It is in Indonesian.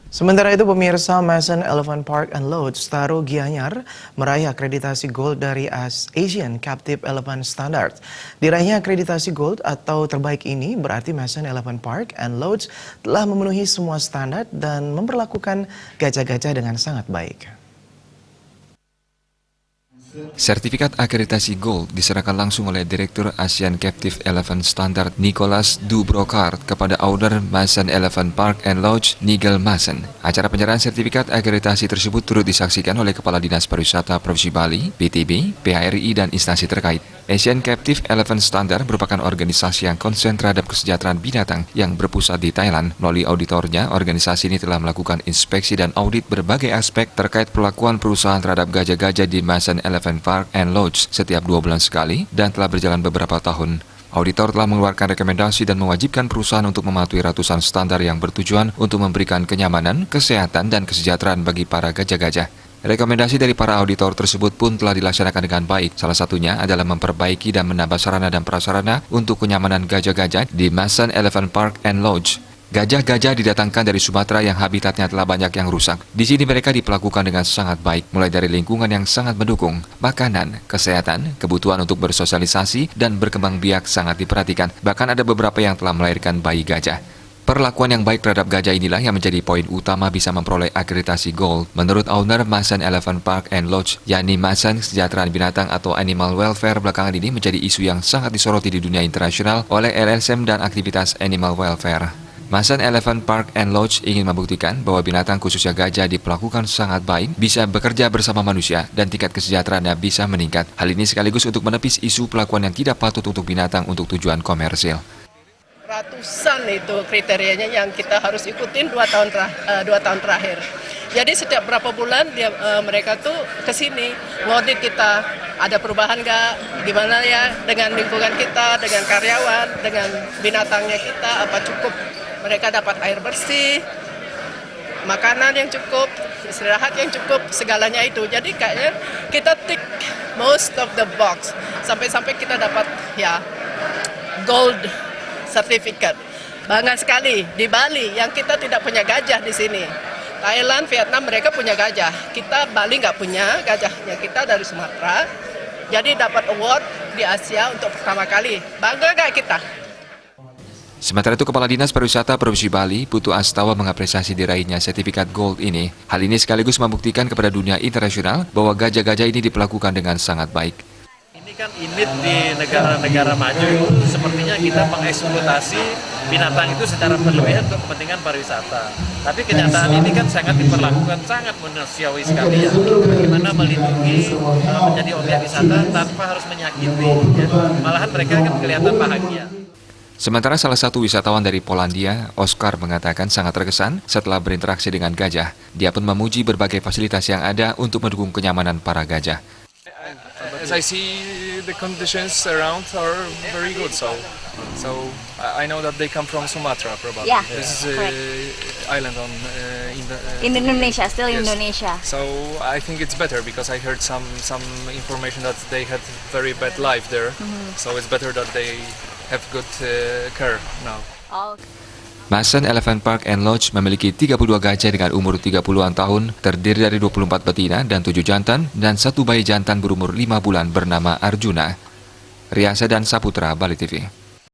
Sementara itu, pemirsa, Mason Elephant Park and Lodge Taro Gianyar meraih akreditasi Gold dari Asian Captive Elephant Standard. Diraihnya akreditasi Gold atau terbaik ini berarti Mason Elephant Park and Lodge telah memenuhi semua standar dan memperlakukan gajah-gajah dengan sangat baik. Sertifikat akreditasi Gold diserahkan langsung oleh Direktur Asian Captive Elephant Standard Nicholas Du Brocard kepada owner Mason Elephant Park and Lodge Nigel Mason. Acara penyerahan sertifikat akreditasi tersebut turut disaksikan oleh Kepala Dinas Pariwisata Provinsi Bali, BTB, PHRI, dan instansi terkait. Asian Captive Elephant Standard merupakan organisasi yang konsen terhadap kesejahteraan binatang yang berpusat di Thailand. Melalui auditornya, organisasi ini telah melakukan inspeksi dan audit berbagai aspek terkait perlakuan perusahaan terhadap gajah-gajah di Mason Elephant Park and Lodge setiap 2 bulan sekali dan telah berjalan beberapa tahun. Auditor telah mengeluarkan rekomendasi dan mewajibkan perusahaan untuk mematuhi ratusan standar yang bertujuan untuk memberikan kenyamanan, kesehatan, dan kesejahteraan bagi para gajah-gajah. Rekomendasi dari para auditor tersebut pun telah dilaksanakan dengan baik. Salah satunya adalah memperbaiki dan menambah sarana dan prasarana untuk kenyamanan gajah-gajah di Mason Elephant Park and Lodge. Gajah-gajah didatangkan dari Sumatera yang habitatnya telah banyak yang rusak. Di sini mereka diperlakukan dengan sangat baik, mulai dari lingkungan yang sangat mendukung, makanan, kesehatan, kebutuhan untuk bersosialisasi, dan berkembang biak sangat diperhatikan. Bahkan ada beberapa yang telah melahirkan bayi gajah. Perlakuan yang baik terhadap gajah inilah yang menjadi poin utama bisa memperoleh akreditasi Gold. Menurut owner Mason Elephant Park and Lodge, yakni Mason, kesejahteraan binatang atau animal welfare belakangan ini menjadi isu yang sangat disoroti di dunia internasional oleh LSM dan aktivitas animal welfare. Mason Elephant Park and Lodge ingin membuktikan bahwa binatang khususnya gajah diperlakukan sangat baik, bisa bekerja bersama manusia, dan tingkat kesejahteraannya bisa meningkat. Hal ini sekaligus untuk menepis isu perlakuan yang tidak patut untuk binatang untuk tujuan komersil. Ratusan itu kriterianya yang kita harus ikutin 2 tahun terakhir. Jadi setiap berapa bulan mereka tuh kesini ngaudit kita, ada perubahan nggak, gimana ya dengan lingkungan kita, dengan karyawan, dengan binatangnya kita, apa cukup mereka dapat air bersih, makanan yang cukup, istirahat yang cukup, segalanya itu. Jadi kayaknya kita tick most of the box sampai kita dapat ya gold sertifikat. Bangga sekali di Bali yang kita tidak punya gajah di sini. Thailand, Vietnam mereka punya gajah. Kita Bali nggak punya gajahnya, kita dari Sumatera. Jadi dapat award di Asia untuk pertama kali. Bangga nggak kita? Sementara itu, Kepala Dinas Pariwisata Provinsi Bali, Putu Astawa, mengapresiasi diraihnya sertifikat Gold ini. Hal ini sekaligus membuktikan kepada dunia internasional bahwa gajah-gajah ini diperlakukan dengan sangat baik. Ini kan image di negara-negara maju itu sepertinya kita mengeksploitasi binatang itu secara berlebihan untuk kepentingan pariwisata. Tapi kenyataan ini kan sangat diperlakukan sangat manusiawi sekali ya. Bagaimana melindungi menjadi objek wisata tanpa harus menyakiti ya. Malahan mereka kan kelihatan bahagia. Sementara salah satu wisatawan dari Polandia, Oscar, mengatakan sangat terkesan setelah berinteraksi dengan gajah. Dia pun memuji berbagai fasilitas yang ada untuk mendukung kenyamanan para gajah. As I see, the conditions around are very good. So I know that they come from Sumatra, probably. Yeah, This is island on in Indonesia, still yes. Indonesia. So I think it's better because I heard some information that they had very bad life there. So it's better that they have good care now. Oh. Mason Elephant Park and Lodge memiliki 32 gajah dengan umur 30-an tahun, terdiri dari 24 betina dan 7 jantan, dan 1 bayi jantan berumur 5 bulan bernama Arjuna. Riasa dan Saputra, Bali TV.